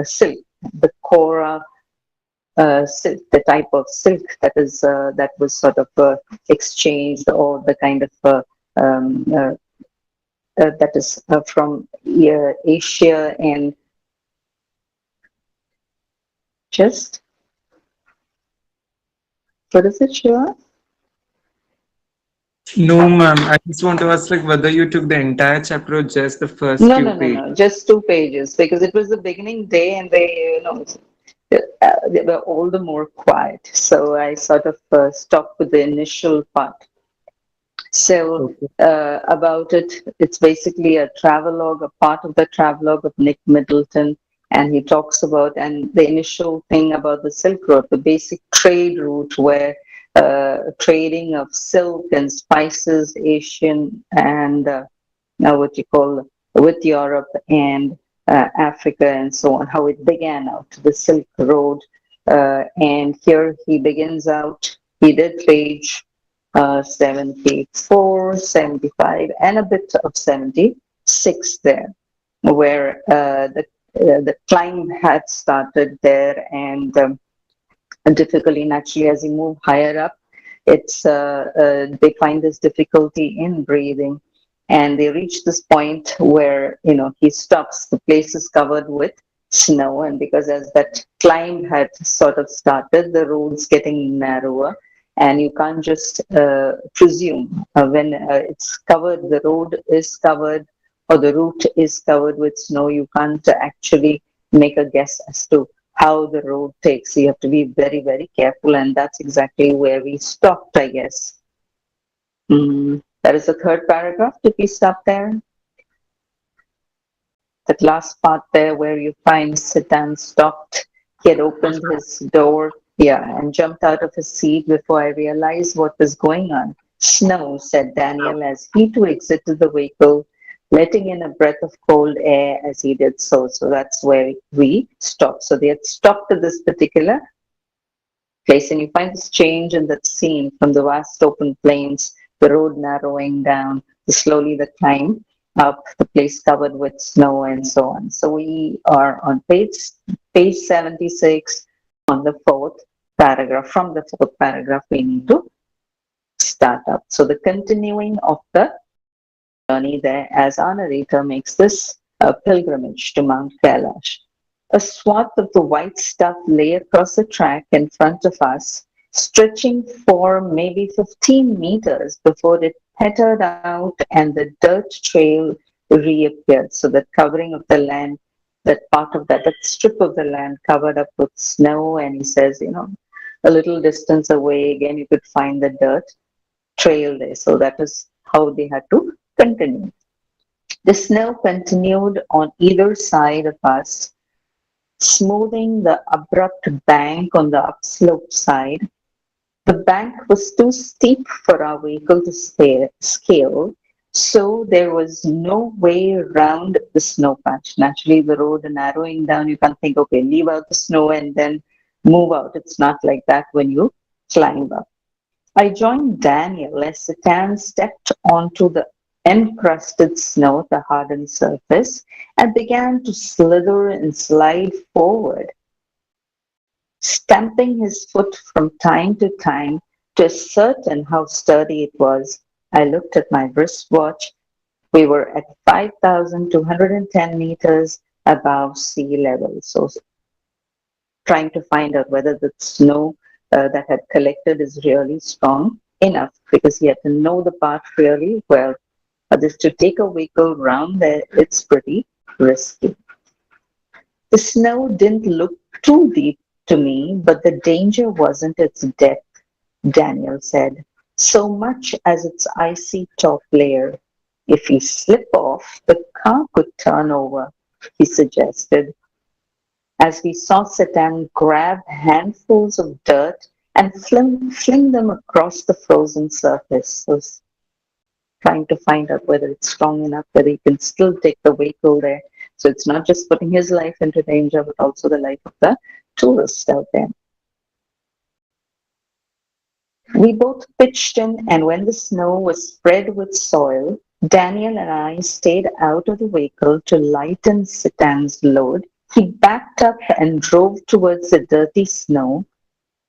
silk, the Kora silk, the type of silk that was sort of exchanged, or the kind of um, uh, that is from Asia, and just what is it, Shiva? No, ma'am. I just want to ask, like, whether you took the entire chapter or just the first No, few no, no, pages. no, just 2 pages, because it was the beginning day, and they were all the more quiet. So I sort of stopped with the initial part. So Okay. about it, it's basically a travelogue, a part of the travelogue of Nick Middleton, and he talks about, and the initial thing about the Silk Road, the basic trade route where trading of silk and spices, Asian and now what you call with Europe and Africa and so on, how it began out, the Silk Road. And here he begins out, he did page 74, 75, and a bit of 76 there, where the climb had started there, and difficulty naturally as you move higher up, they find this difficulty in breathing, and they reach this point where he stops. The place is covered with snow, and because as that climb had sort of started, the road's getting narrower, and you can't just presume when it's covered, the road is covered, or the route is covered with snow. You can't actually make a guess as to how the road takes. You have to be very, very careful, and that's exactly where we stopped, I guess. That is the third paragraph. Did we stop there? That last part there where you find Sitan stopped. He had opened his door, yeah, and jumped out of his seat before I realized what was going on. Snow, said Daniel as he too exited the vehicle, letting in a breath of cold air as he did so. So that's where we stopped. So they had stopped at this particular place, and you find this change in that scene from the vast open plains, the road narrowing down, slowly the climb up, the place covered with snow, and so on. So we are on page 76, on the fourth paragraph. From the fourth paragraph, we need to start up. So the continuing of the journey there, as our narrator makes this pilgrimage to Mount Kailash. A swath of the white stuff lay across the track in front of us, stretching for maybe 15 meters before it petered out and the dirt trail reappeared. So that covering of the land, that part of that strip of the land covered up with snow, and he says, a little distance away again you could find the dirt trail there. So that is how they had to continue. The snow continued on either side of us, smoothing the abrupt bank on the upslope side. The bank was too steep for our vehicle to scale, so there was no way around the snow patch. Naturally, the road narrowing down, you can't think, okay, leave out the snow and then move out. It's not like that when you climb up. I joined Daniel as Satan stepped onto the encrusted snow, the hardened surface, and began to slither and slide forward, stamping his foot from time to time to ascertain how sturdy it was. I looked at my wristwatch. We were at 5,210 meters above sea level. So trying to find out whether the snow that had collected is really strong enough, because he had to know the path really well. This to take a vehicle round there, it's pretty risky. The snow didn't look too deep to me, but the danger wasn't its depth, Daniel said, so much as its icy top layer. If we slip off, the car could turn over, he suggested, as we saw Satan grab handfuls of dirt and fling them across the frozen surface. So trying to find out whether it's strong enough, whether he can still take the vehicle there. So it's not just putting his life into danger, but also the life of the tourists out there. We both pitched in, and when the snow was spread with soil, Daniel and I stayed out of the vehicle to lighten Sitan's load. He backed up and drove towards the dirty snow,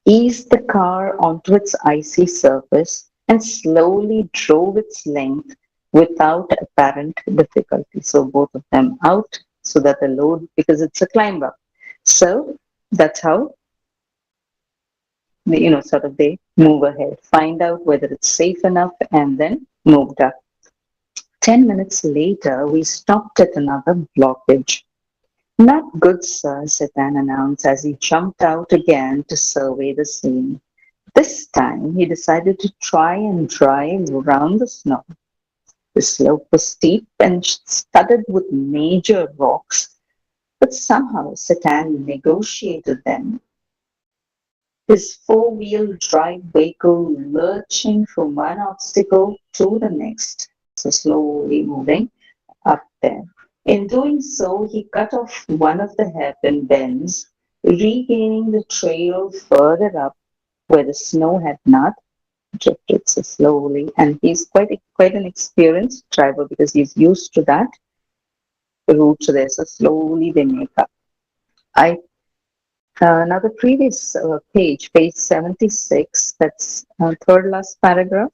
eased the car onto its icy surface, and slowly drove its length without apparent difficulty. So both of them out so that the load, because it's a climb up. So that's how sort of they move ahead, find out whether it's safe enough, and then moved up. 10 minutes later, we stopped at another blockage. Not good, sir, Satan announced as he jumped out again to survey the scene. This time, he decided to try and drive around the snow. The slope was steep and studded with major rocks, but somehow Satan negotiated them. His four-wheel drive vehicle lurching from one obstacle to the next, so slowly moving up there. In doing so, he cut off one of the hairpin bends, regaining the trail further up where the snow had not drifted so slowly. And he's quite an experienced driver because he's used to that route there. So slowly they make up. I Now the previous page 76, that's third last paragraph,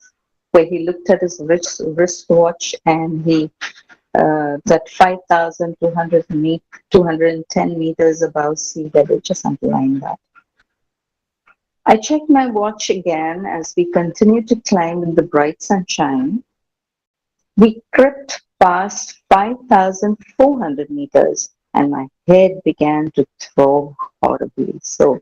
where he looked at his wristwatch and he that 210 meters above sea level, just underline that. I checked my watch again as we continued to climb in the bright sunshine. We crept past 5,400 meters and my head began to throb horribly. So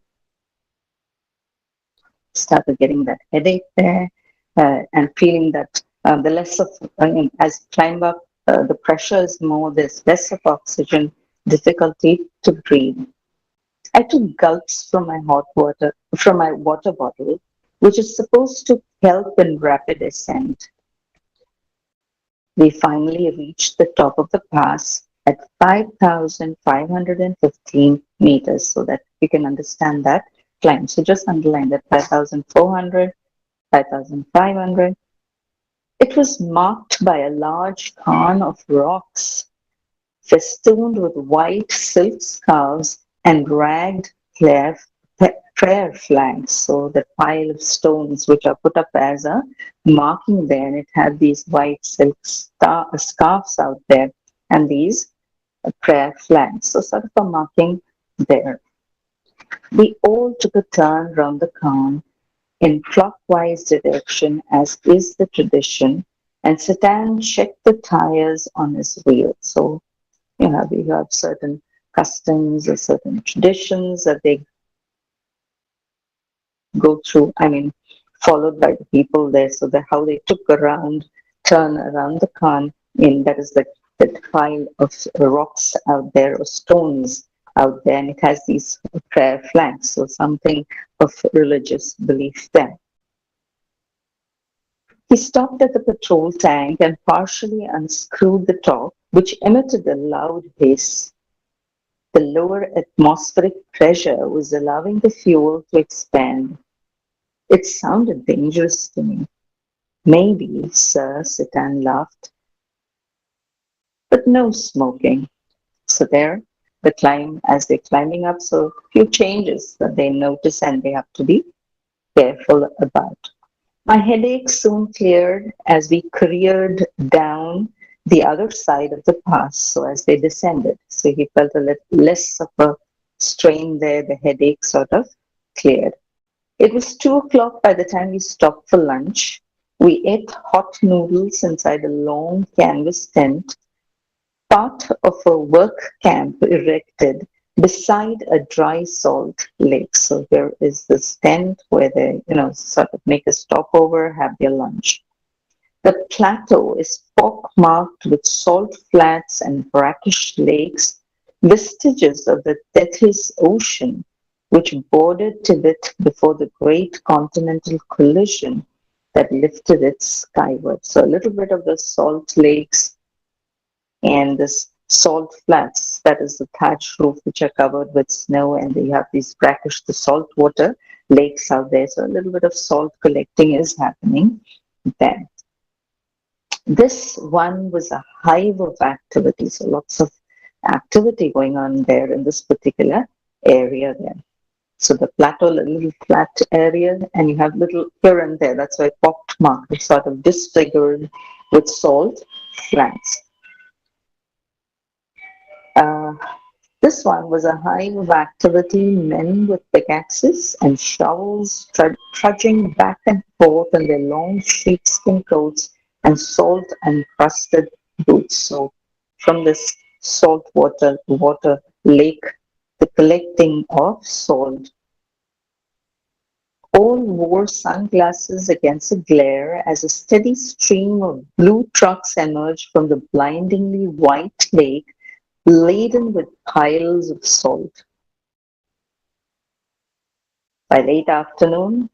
started getting that headache there and feeling that the less of, as you climb up, the pressure is more, there's less of oxygen, difficulty to breathe. I took gulps from my water bottle, which is supposed to help in rapid ascent. We finally reached the top of the pass at 5,515 meters so that we can understand that climb. So just underline that 5,400, 5,500. It was marked by a large cairn of rocks festooned with white silk scarves and ragged prayer flags. So the pile of stones which are put up as a marking there, and it had these white silk scarves out there and these prayer flags. So sort of a marking there. We all took a turn round the cairn in clockwise direction as is the tradition, and Satan checked the tires on his wheel. So we have certain customs or certain traditions that they go through, followed by the people there. So how they took turn around the cairn in, that is that pile of rocks out there or stones out there, and it has these prayer flags, so something of religious belief there. He stopped at the petrol tank and partially unscrewed the top, which emitted a loud hiss. The lower atmospheric pressure was allowing the fuel to expand. It sounded dangerous to me. Maybe, sir, Sitan laughed. But no smoking. So there, as they're climbing up, so a few changes that they notice and they have to be careful about. My headache soon cleared as we careered down the other side of the pass, so as they descended. So he felt a little less of a strain there, the headache sort of cleared. It was 2 o'clock by the time we stopped for lunch. We ate hot noodles inside a long canvas tent, part of a work camp erected beside a dry salt lake. So here is this tent where they, sort of make a stopover, have their lunch. The plateau is pockmarked with salt flats and brackish lakes, vestiges of the Tethys Ocean, which bordered Tibet before the great continental collision that lifted it skyward. So a little bit of the salt lakes and this salt flats, that is the thatched roof, which are covered with snow, and they have these brackish, the salt water lakes out there. So a little bit of salt collecting is happening there. This one was a hive of activity, so lots of activity going on there in this particular area there. So the plateau, a little flat area, and you have little here and there. That's why pockmarked, it's sort of disfigured with salt flats. Uh, this one was a hive of activity, men with pickaxes and shovels trudging back and forth in their long sheepskin coats and salt encrusted boots. So from this water lake, the collecting of salt. All wore sunglasses against the glare as a steady stream of blue trucks emerged from the blindingly white lake laden with piles of salt. By late afternoon,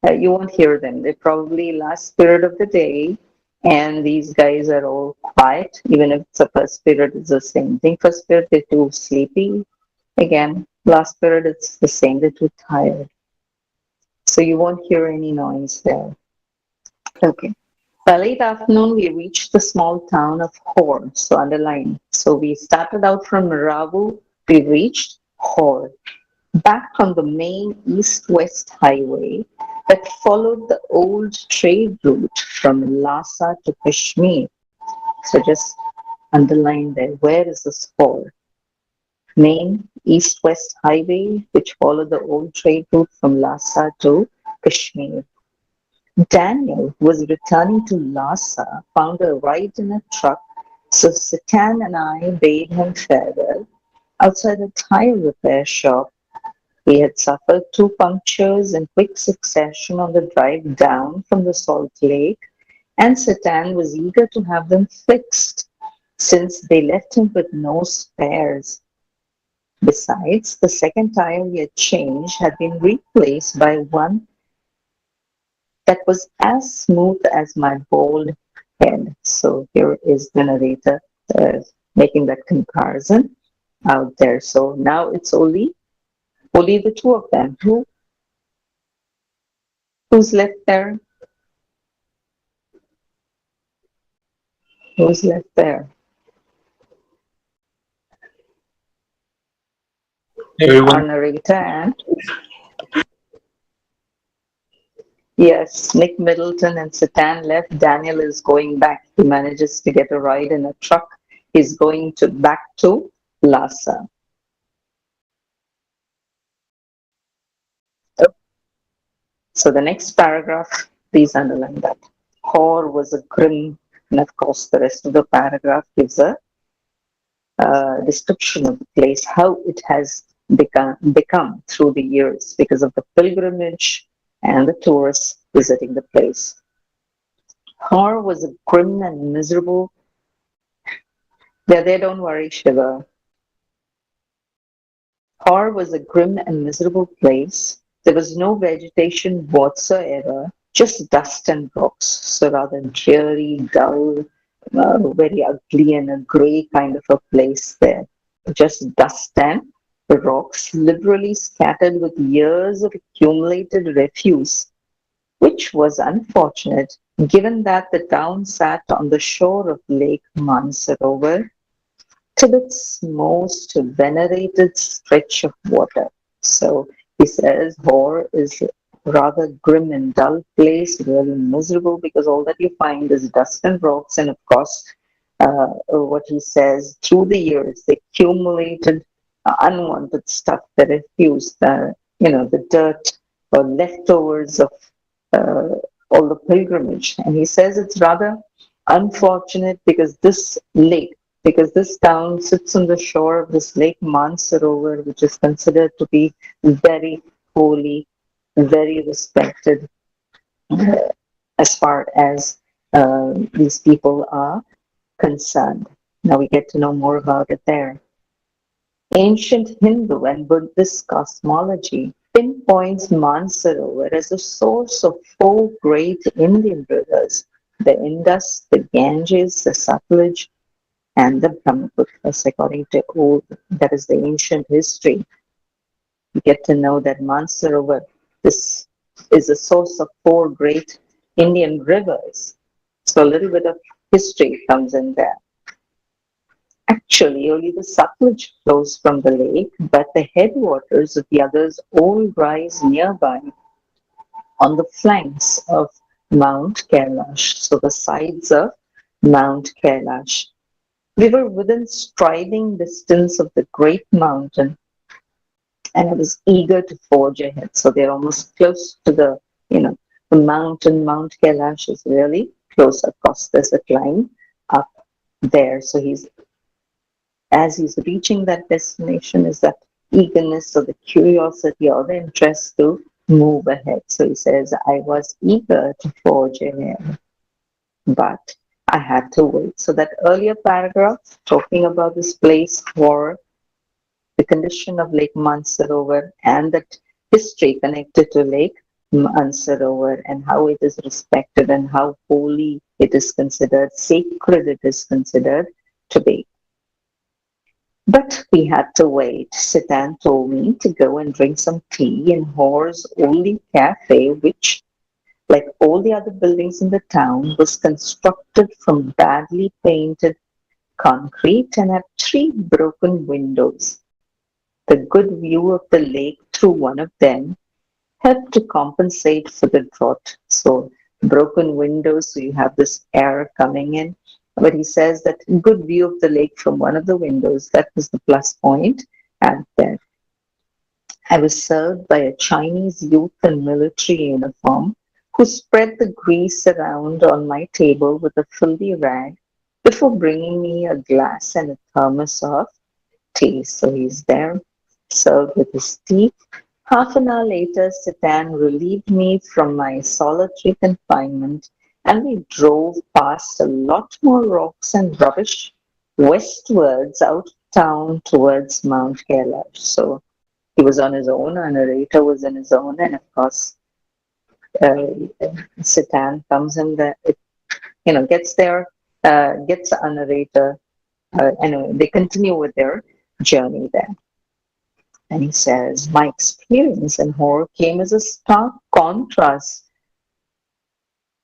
you won't hear them. They're probably last period of the day, and these guys are all quiet, even if the first period is the same thing. First period, they're too sleepy. Again, last period, it's the same. They're too tired. So you won't hear any noise there. Okay. By late afternoon, we reached the small town of Hor, so underline. So we started out from Ravu, we reached Hor, back on the main east-west highway that followed the old trade route from Lhasa to Kashmir. So just underline there, where is this Hor? Main east-west highway, which followed the old trade route from Lhasa to Kashmir. Daniel, who was returning to Lhasa, found a ride in a truck, so Satan and I bade him farewell outside a tire repair shop. We had suffered two punctures in quick succession on the drive down from the Salt Lake, and Satan was eager to have them fixed since they left him with no spares. Besides, the second tire he had changed had been replaced by one that was as smooth as my bald head. So here is the narrator making that comparison out there. So now it's only the two of them. Who's left there? Who's left there? Our Everyone. narrator and yes, Nick Middleton and Satan left. Daniel is going back. He manages to get a ride in a truck. He's going to back to Lhasa. So the next paragraph, please underline that. Hor was a grim, and of course the rest of the paragraph gives a description of the place, how it has become through the years because of the pilgrimage and the tourists visiting the place. Hor was a grim and miserable. Yeah, they don't worry, Shiva. Hor was a grim and miserable place. There was no vegetation whatsoever, just dust and rocks. So rather dreary, dull, very ugly and a grey kind of a place there. Just dust and rocks liberally scattered with years of accumulated refuse, which was unfortunate given that the town sat on the shore of Lake Mansarovar, Tibet's most venerated stretch of water. So he says Hor is a rather grim and dull place, really miserable because all that you find is dust and rocks, and of course, what he says through the years, the accumulated unwanted stuff, the refuse, the dirt or leftovers of uh, all the pilgrimage. And he says it's rather unfortunate because this town sits on the shore of this lake Mansarovar, which is considered to be very holy, very respected uh, as far as these people are concerned. Now we get to know more about it there. Ancient Hindu and Buddhist cosmology pinpoints Mansarovar as the source of four great Indian rivers, the Indus, the Ganges, the Satluj, and the Brahmaputra, according to old, that is the ancient history. You get to know that Mansarovar, this is a source of four great Indian rivers. So a little bit of history comes in there. Actually, only the Sutlej flows from the lake, but the headwaters of the others all rise nearby on the flanks of Mount Kailash, so the sides of Mount Kailash. We were within striding distance of the great mountain, and I was eager to forge ahead. So they're almost close to you know, the mountain. Mount Kailash is really close. Of course, there's a climb up there. So as he's reaching that destination, is that eagerness or the curiosity or the interest to move ahead. So he says, I was eager to forge ahead, but I had to wait. So that earlier paragraph talking about this place for the condition of Lake Mansarovar and that history connected to Lake Mansarovar and how it is respected and how holy it is considered, sacred it is considered to be. But we had to wait. Sitan told me to go and drink some tea in Hore's only cafe, which, like all the other buildings in the town, was constructed from badly painted concrete and had three broken windows. The good view of the lake through one of them helped to compensate for the drought. So broken windows, so you have this air coming in. But he says that good view of the lake from one of the windows, that was the plus point. And then I was served by a Chinese youth in military uniform who spread the grease around on my table with a filthy rag before bringing me a glass and a thermos of tea. So he's there, served with his tea. Half an hour later, Sitan relieved me from my solitary confinement, and we drove past a lot more rocks and rubbish westwards out of town towards Mount Kailash. So he was on his own, our narrator was on his own, and of course, uh, Sitan comes in there, gets there, gets a narrator, anyway, they continue with their journey there. And he says, my experience in horror came as a stark contrast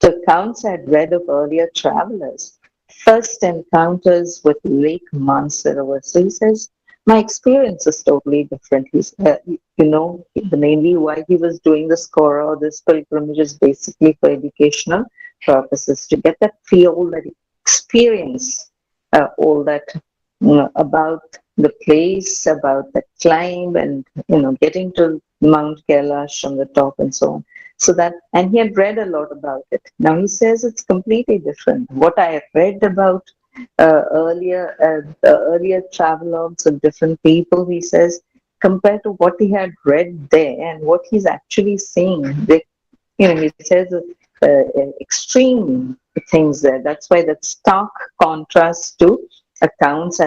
to accounts I'd read of earlier travelers. First encounters with Lake Mansarovar. So he says, my experience is totally different. Mainly why he was doing this Korah or this pilgrimage is basically for educational purposes, to get that feel, that experience, all that about the place, about the climb, and getting to Mount Kailash from the top and so on. So that, and he had read a lot about it. Now he says it's completely different. What I had read about the earlier travelogues of different people, he says, compared to what he had read there and what he's actually seeing, he says extreme things there. That's why that stark contrast to accounts